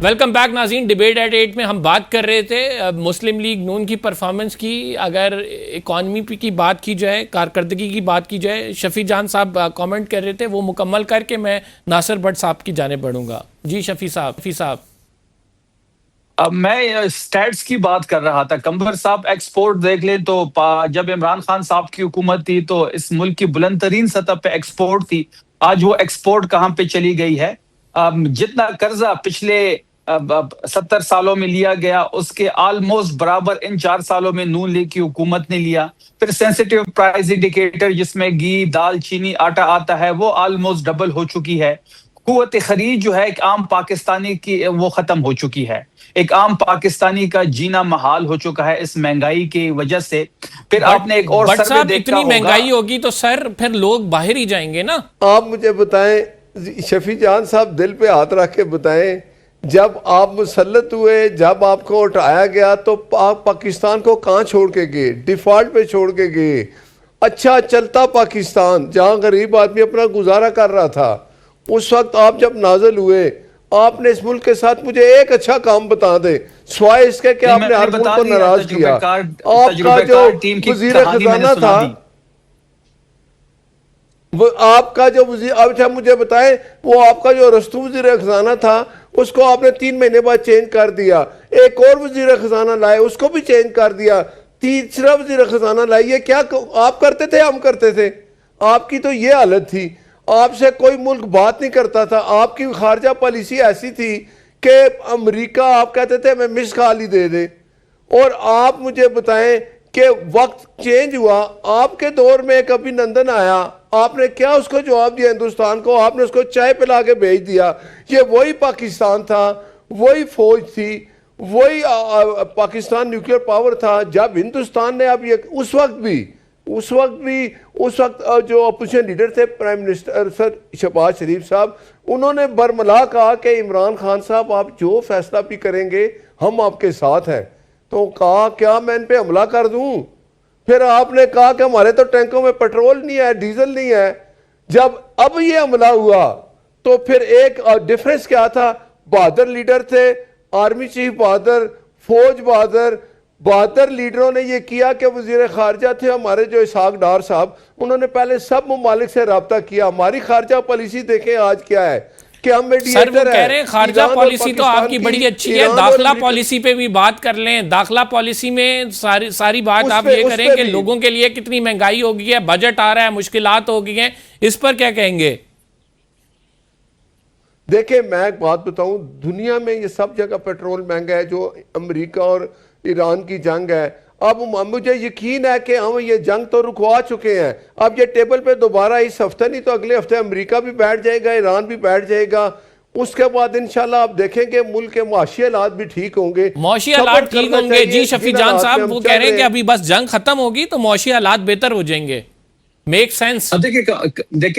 Welcome back नाज़रीन। Debate eight 8 में हम बात कर रहे थे मुस्लिम लीग नून की परफॉर्मेंस की। अगर इकॉनमी की बात की जाए, कारकर्दगी की बात की जाए, शफी जान साहब कमेंट कर रहे थे, वो मुकम्मल करके मैं नासिर भट्ट साहब की जाने बढ़ूंगा। जी शफी साहब। अब मैं स्टैट्स की बात कर रहा था। कंबर साहब, एक्सपोर्ट देख ले तो जब इमरान खान साहब की हुकूमत थी तो इस मुल्क की बुलंद तरीन सतह पे एक्सपोर्ट थी। आज वो एक्सपोर्ट कहाँ पे चली गई है? जितना कर्जा पिछले 70 सालों में लिया गया उसके ऑलमोस्ट बराबर इन 4 सालों में नून लीग की हुकूमत ने लिया। फिर सेंसिटिव प्राइस इंडिकेटर जिसमें घी, दाल, चीनी, आटा आता है वो ऑलमोस्ट डबल हो चुकी है। कुव्वत खरीद जो है एक आम पाकिस्तानी की वो खत्म हो चुकी है। एक आम पाकिस्तानी का जीना महाल हो चुका है इस महंगाई की वजह से। फिर आपने एक और सर्वे साहब, देखा इतनी महंगाई होगी तो सर फिर लोग बाहर ही जाएंगे ना। आप मुझे बताएं, शफी जान साहब दिल पे हाथ रख के बताएं, जब आप मुसल्लत हुए, जब आपको उठाया गया तो आप पाकिस्तान को कहाँ छोड़ के गए? डिफॉल्ट पे छोड़ के गए। अच्छा चलता पाकिस्तान जहाँ गरीब आदमी अपना गुजारा कर रहा था, उस वक्त आप जब नाजिल हुए, आपने इस मुल्क के साथ मुझे एक अच्छा काम बता दे स्वाय इसके कि आपने हर मुल्क को नाराज किया। आपका जो वजीर खजाना था, वो आपका जो वजीर, अच्छा मुझे बताएं, वो आपका जो रस्तू वजीर खजाना था उसको आपने 3 महीने बाद चेंज कर दिया। एक और वजीर खजाना लाए, उसको भी चेंज कर दिया। तीसरा वजीर खजाना लाए। ये क्या आप करते थे? हम करते थे? आपकी तो ये हालत थी। आपसे कोई मुल्क बात नहीं करता था। आपकी खारजा पॉलिसी ऐसी थी कि अमेरिका, आप कहते थे हमें मिस कॉल ही दे दे। और आप मुझे बताएं कि वक्त चेंज हुआ, आपके दौर में एक अभिनंदन आया, आपने क्या उसको जवाब दिया हिंदुस्तान को? आपने उसको चाय पिला के भेज दिया। ये वही पाकिस्तान था, वही फौज थी, वही पाकिस्तान न्यूक्लियर पावर था जब हिंदुस्तान ने, अब ये उस वक्त जो अपोजिशन लीडर थे प्राइम मिनिस्टर सर शहबाज शरीफ साहब, उन्होंने बरमला कहा कि इमरान खान साहब आप जो फैसला भी करेंगे हम आपके साथ हैं। तो कहा क्या मैं इन पे हमला कर दूं? फिर आपने कहा कि हमारे तो टैंकों में पेट्रोल नहीं है, डीजल नहीं है। जब अब ये हमला हुआ तो फिर एक डिफरेंस क्या था? बहादुर लीडर थे, आर्मी चीफ बहादुर, फौज बहादुर लीडरों ने ये किया कि वजीर खारजा थे हमारे जो इसहाक डार साहब, उन्होंने पहले सब ममालिक से रब्ता किया। हमारी खारजा पॉलिसी देखें आज क्या है कि हम सर वो कह रहे हैं खारजा पॉलिसी तो आपकी बड़ी अच्छी है, दाखिला पॉलिसी पे भी बात कर लें। दाखिला पॉलिसी में सारी बात आप ये करें कि लोगों के लिए कितनी महंगाई हो गई है, बजट आ रहा है, मुश्किलात हो गई हैं, इस पर क्या कहेंगे? देखिए मैं एक बात बताऊं, दुनिया में ये सब जगह पेट्रोल महंगा है। जो अमेरिका और ईरान की जंग है, अब मुझे यकीन है कि हम ये जंग तो रुकवा चुके हैं। अब ये टेबल पे दोबारा इस हफ्ते नहीं तो अगले हफ्ते अमेरिका भी बैठ जाएगा, ईरान भी बैठ जाएगा। उसके बाद इंशाल्लाह आप देखेंगे मुल्क के माशी हालात भी ठीक होंगे, मौशी हालात ठीक होंगे। जी शफी जान साहब वो कह रहे हैं कि अभी बस जंग खत्म होगी तो मौशी हालात बेहतर हो जाएंगे। Make sense. देखिए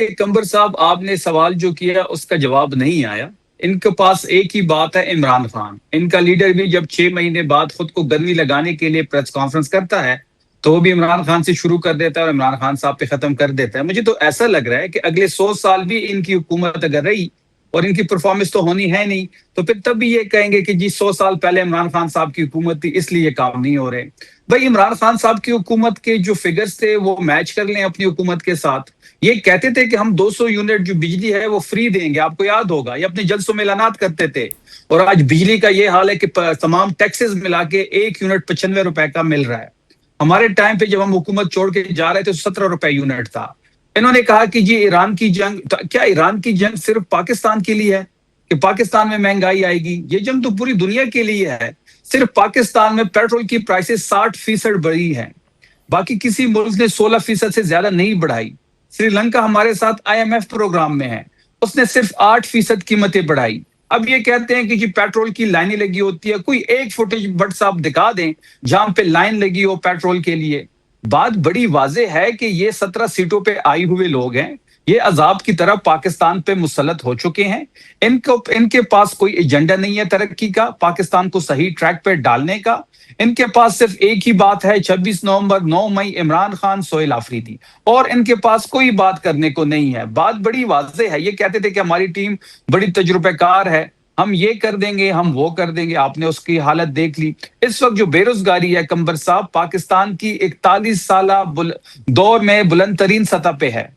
कंबर साहब, आपने सवाल जो किया उसका जवाब नहीं आया। इनके पास एक ही बात है, इमरान खान। इनका लीडर भी जब 6 महीने बाद खुद को गर्मी लगाने के लिए प्रेस कॉन्फ्रेंस करता है तो वो भी इमरान खान से शुरू कर देता है और इमरान खान साहब पे खत्म कर देता है। मुझे तो ऐसा लग रहा है कि अगले 100 साल भी इनकी हुकूमत अगर रही और इनकी परफॉर्मेंस तो होनी है नहीं, तो फिर तब भी ये कहेंगे कि जी 100 साल पहले इमरान खान साहब की हुकूमत थी इसलिए काम नहीं हो रहे। भाई इमरान खान साहब की हुकूमत के जो फिगर्स थे वो मैच कर लें अपनी हुकूमत के साथ। ये कहते थे कि हम 200 यूनिट जो बिजली है वो फ्री देंगे, आपको याद होगा, ये अपने जलसों में ऐलानात करते थे। और आज बिजली का ये हाल है कि तमाम टैक्सेस मिला के 1 यूनिट 95 रुपए का मिल रहा है। हमारे टाइम पे जब हम हुकूमत छोड़ के जा रहे थे 17 रुपए यूनिट था। इन्होंने कहा कि जी ईरान की जंग, क्या ईरान की जंग सिर्फ पाकिस्तान के लिए है कि पाकिस्तान में महंगाई आएगी? ये जंग तो पूरी दुनिया के लिए है। सिर्फ पाकिस्तान में पेट्रोल की प्राइसेस 60% बढ़ी है, बाकी किसी मुल्क ने 16% से ज्यादा नहीं बढ़ाई। श्रीलंका हमारे साथ IMF प्रोग्राम में है, उसने सिर्फ 8% कीमतें बढ़ाई। अब ये कहते हैं कि जी पेट्रोल की लाइनें लगी होती है। कोई एक फुटेज भट्ट साहब दिखा दें जहां पे लाइन लगी हो पेट्रोल के लिए। बात बड़ी वाजे है कि ये 17 सीटों पे आए हुए लोग हैं, ये अजाब की तरह पाकिस्तान पे मुसल्लत हो चुके हैं। इनके पास कोई एजेंडा नहीं है तरक्की का, पाकिस्तान को सही ट्रैक पे डालने का। इनके पास सिर्फ एक ही बात है, 26 नवंबर 9 मई इमरान खान सोहेल आफरीदी, और इनके पास कोई बात करने को नहीं है। बात बड़ी वाज़ेह है। ये कहते थे कि हमारी टीम बड़ी तजुर्बेकार है, हम ये कर देंगे, हम वो कर देंगे। आपने उसकी हालत देख ली। इस वक्त जो बेरोजगारी है कंबर साहब, पाकिस्तान की 41 साला दौर में बुलंद तरीन सतह पे है।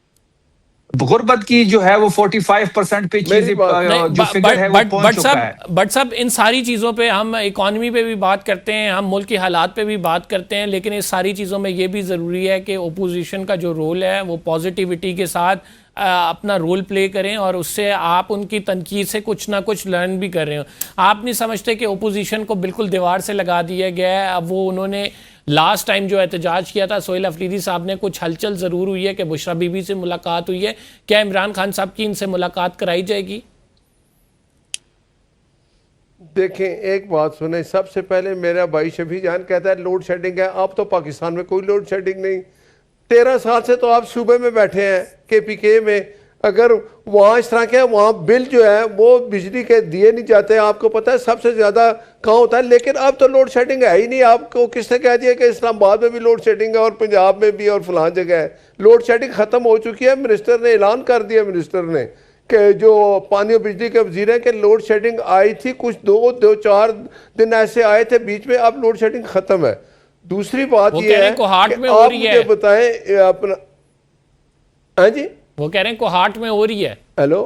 गुर्बत की जो है वो 45% पे चीजें जो फिगर है वो पहुंच चुका है। बट सब इन सारी चीज़ों पे हम इकॉनमी पे भी बात करते हैं, हम मुल्क की हालात पे भी बात करते हैं, लेकिन इस सारी चीज़ों में ये भी ज़रूरी है कि ओपोजिशन का जो रोल है वो पॉजिटिविटी के साथ अपना रोल प्ले करें और उससे आप उनकी तनकीद से कुछ ना कुछ लर्न भी कर रहे हो। आप नहीं समझते कि ओपोजिशन को बिल्कुल दीवार से लगा दिया गया है? अब वो उन्होंने लास्ट टाइम जो एहतजाज किया था, सोहेल अफरीदी साहब ने, कुछ हलचल ज़रूर हुई है कि बुशरा बीबी से मुलाकात हुई है। क्या इमरान खान साहब की इनसे मुलाकात कराई जाएगी? देखें, एक बात सुने, सबसे पहले मेरा भाई शफी जान कहता है लोड शेडिंग है। अब तो पाकिस्तान में कोई लोड शेडिंग नहीं। 13 साल से तो आप सूबे में बैठे हैं KPK में। अगर वहाँ इस तरह के वहाँ बिल जो है वो बिजली के दिए नहीं जाते, आपको पता है सबसे ज़्यादा कहाँ होता है। लेकिन अब तो लोड शेडिंग है ही नहीं। आपको किसने कह दिया कि इस्लामाबाद में भी लोड शेडिंग है और पंजाब में भी और फलां जगह है? लोड शेडिंग ख़त्म हो चुकी है। मिनिस्टर ने ऐलान कर दिया, मिनिस्टर ने, कि जो पानी और बिजली के वजीर हैं, कि लोड शेडिंग आई थी, कुछ दो चार दिन ऐसे आए थे बीच में, अब लोड शेडिंग ख़त्म है। दूसरी बात ये है कि आप मुझे बताएं अपना। हाँ जी, वो कह रहे हैं कोहाट में हो रही है। हेलो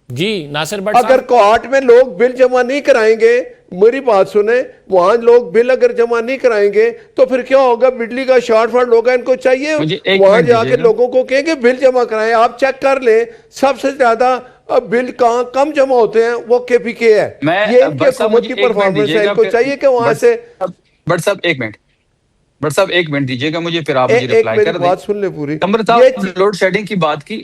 जी नासिर भट्ट, अगर कोहाट में लोग बिल जमा नहीं कराएंगे, मेरी बात सुने, वहां लोग बिल अगर जमा नहीं कराएंगे तो फिर क्या होगा? बिजली का शॉर्टफॉल होगा। इनको चाहिए वहां जाके लोगों को कहेंगे बिल जमा कराएं। आप चेक कर ले, सबसे ज्यादा बिल कहाँ कम जमा होते हैं वो KPK है। ये इनके हुकूमत की परफॉर्मेंस है। इनको चाहिए कि वहां से। बट साहब एक मिनट दीजिएगा मुझे, फिर आप मुझे रिप्लाई कर दें। बात सुन ले पूरी। कमर साहब लोड शेडिंग की बात की।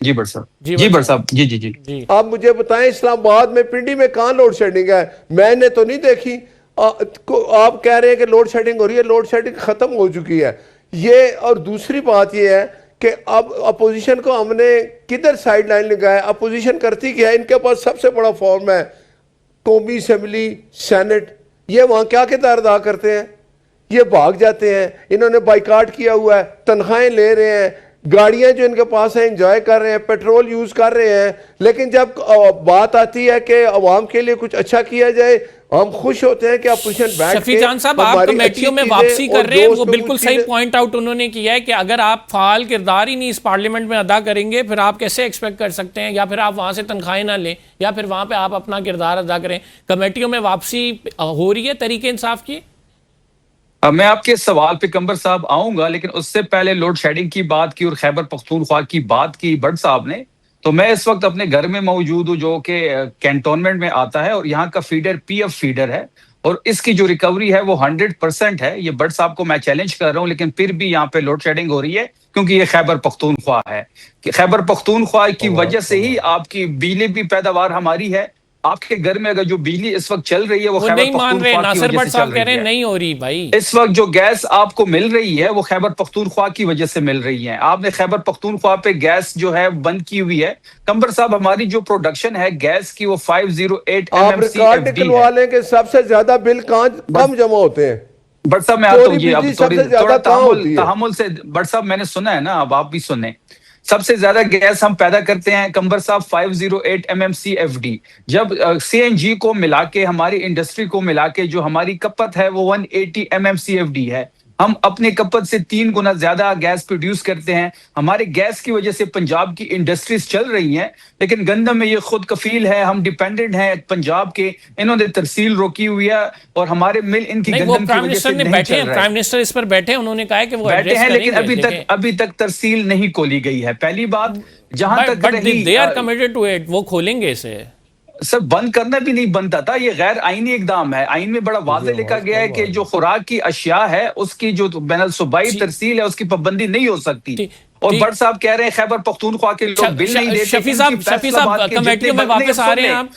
जी बट साहब जी। आप मुझे बताएं, इस्लामाबाद में पिंडी में कहाँ लोड शेडिंग है? मैंने तो नहीं देखी। आप कह रहे हैं कि लोड शेडिंग हो रही है। लोड शेडिंग खत्म हो चुकी है ये। और दूसरी बात ये है कि अब अपोजिशन को हमने किधर साइड लाइन लगाया? अपोजिशन करती क्या है? इनके पास सबसे बड़ा फॉर्म है कौमी असम्बली, सेनेट। ये वहाँ क्या किरदार अदा करते हैं? ये भाग जाते हैं। इन्होंने बाइकाट किया हुआ है, तनख्वाहें ले रहे हैं, गाड़ियां जो इनके पास है एंजॉय कर रहे हैं, पेट्रोल यूज कर रहे हैं। लेकिन जब बात आती है कि अवाम के लिए कुछ अच्छा किया जाए, हम खुश होते हैं कि अपोजिशन बैठ के। शफी जान साहब, आप कमेटियों में वापसी कर रहे हैं, वो बिल्कुल सही पॉइंट आउट उन्होंने किया है कि अगर आप फाल किरदार ही नहीं इस पार्लियामेंट में अदा करेंगे, फिर आप कैसे एक्सपेक्ट कर सकते हैं? या फिर आप वहां से तनख्वाहें ना लें, या फिर वहां पे आप अपना किरदार अदा करें। कमेटियों में वापसी हो रही है तरीके इंसाफ की? मैं आपके सवाल पे कंबर साहब आऊंगा, लेकिन उससे पहले लोड शेडिंग की बात की और खैबर पख्तूनख्वा की बात की भट्ट साहब ने। तो मैं इस वक्त अपने घर में मौजूद हूँ जो कि कैंटोनमेंट में आता है, और यहाँ का फीडर PF फीडर है, और इसकी जो रिकवरी है वो 100% है। ये भट्ट साहब को मैं चैलेंज कर रहा हूँ, लेकिन फिर भी यहाँ पे लोड शेडिंग हो रही है क्योंकि ये खैबर पख्तूनख्वा है। खैबर पख्तूनख्वा की वजह से ही आपकी बिजली भी पैदावार हमारी है। आपके घर में अगर जो बिजली इस वक्त चल रही है वो खैबर पख्तूनख्वा की वजह से चल रही है। नहीं हो रही भाई। इस वक्त जो गैस आपको मिल रही है वो खैबर पख्तूनख्वा की वजह से मिल रही है। आपने खैबर पख्तूनख्वा पे गैस जो है बंद की हुई है। कंबर साहब, हमारी जो प्रोडक्शन है गैस की वो 508 MMCFD है। के सबसे ज्यादा बिल कहाँ कम जमा होते हैं? बट साहब मैं आता हूँ जी, अब थोड़ा तहमुल से। बट साहब मैंने सुना है ना, अब आप भी सुने। सबसे ज्यादा गैस हम पैदा करते हैं कंबर साहब 508 MMCFD। जब CNG को मिला के, हमारी इंडस्ट्री को मिला के जो हमारी खपत है वो 180 MMCFD है। हम अपने खपत से 3 गुना ज्यादा गैस प्रोड्यूस करते हैं। हमारे गैस की वजह से पंजाब की इंडस्ट्रीज चल रही हैं, लेकिन गंदम में ये खुद कफील है। हम डिपेंडेंट हैं पंजाब के। इन्होंने तरसील रोकी हुई है और हमारे मिल इनकी गंदम की वजह से नहीं चल रहा है। प्राइम मिनिस्टर इस पर बैठे हैं, उन्होंने कहा है कि वो बैठे हैं, लेकिन अभी तक तरसील नहीं खोली गई है। पहली बात, जहां तक they are committed to it, वो खोलेंगे इसे। सर बंद करना भी नहीं बनता था, ये गैर आईनी इकदाम है। आइन में बड़ा वाज़े लिखा गया है कि जो खुराक की अशिया है उसकी जो बैनुल सूबाई तरसील है उसकी पाबंदी नहीं हो सकती। और भट्ट साहब कह रहे हैं खैबर पख्तूनख्वा के लोग बिल नहीं देते। शफी साहब कमेटियों में वापस आ रहे हैं आप?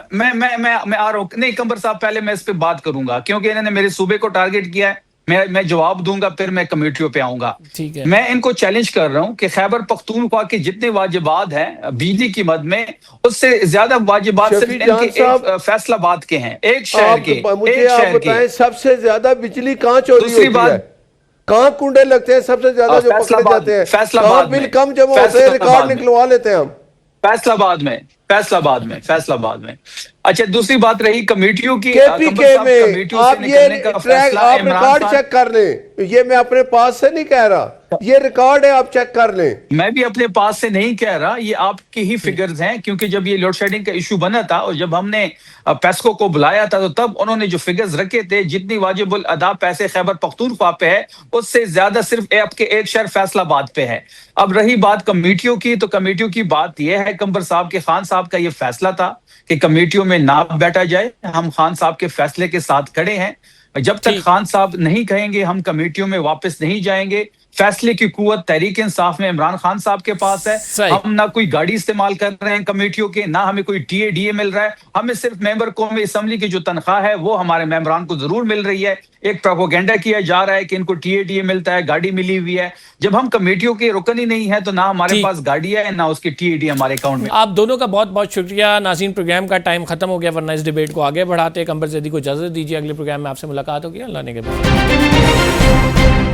मैं आ रहा हूँ। नहीं कंबर साहब, पहले मैं इस पे बात करूंगा क्योंकि इन्होंने मेरे सूबे को टारगेट किया है। मैं जवाब दूंगा, फिर मैं कमेटियों पे आऊंगा। मैं इनको चैलेंज कर रहा हूं कि खैबर पख्तूनख्वा के जितने वाजिबात हैं बिजली की मद में, उससे ज्यादा वाजिबात सिर्फ इनके फैसलाबाद के हैं, एक शहर के। मुझे आप बताएं, सबसे ज्यादा बिजली कहाँ चोरी होती है? कहाँ कुंडे लगते हैं सबसे ज्यादा जो पकड़े जाते हैं? फैसलाबाद बिल कम जमा होते हैं, रिकॉर्ड निकलवा लेते हैं हम। फैसलाबाद में। अच्छा, दूसरी बात रही कमेटियों की। केपीके में कमेटियों से आप ये निकलने का ट्रैक फैसला आप इमरान रिकॉर्ड खान, चेक कर लें, ये मैं अपने पास से नहीं कह रहा, ये रिकॉर्ड है, आप चेक कर लें। मैं भी अपने पास से नहीं कह रहा, ये आपके ही फिगर्स हैं, क्योंकि जब ये लोड शेडिंग का इशू बना था और जब हमने पेस्को को बुलाया था तो तब उन्होंने जो फिगर्स रखे थे, जितनी वाजिबुल अदा पैसे खैबर पख्तूनख्वा पे है उससे ज्यादा सिर्फ आपके एक शहर फैसलाबाद पे है। अब रही बात कमेटियों की, तो कमेटियों की बात यह है, कंबर साहब के खान साहब का ये फैसला था कि कमेटियों में ना बैठा जाए। हम खान साहब के फैसले के साथ खड़े हैं। जब तक खान साहब नहीं कहेंगे हम कमेटियों में वापस नहीं जाएंगे। फैसले की कुव्वत तहरीक इंसाफ में इमरान खान साहब के पास है। हम ना कोई गाड़ी इस्तेमाल कर रहे हैं कमेटियों के, ना हमें कोई टीए मिल रहा है। हमें सिर्फ मेंबर कौमी असम्बली की जो तनख्वाह है वो हमारे मेंबरान को जरूर मिल रही है। एक प्रोपोगेंडा किया जा रहा है कि इनको टीए मिलता है, गाड़ी मिली हुई है। जब हम कमेटियों के रुकन ही नहीं है तो ना हमारे पास गाड़ी है ना उसकी टीए हमारे अकाउंट में। आप दोनों का बहुत बहुत शुक्रिया। नाज़रीन, प्रोग्राम का टाइम खत्म हो गया, वरना इस डिबेट को आगे बढ़ाते। कंबर ज़ैदी को इजाजत दीजिए, अगले प्रोग्राम में आपसे मुलाकात होगी। अल्लाह ने के बाद।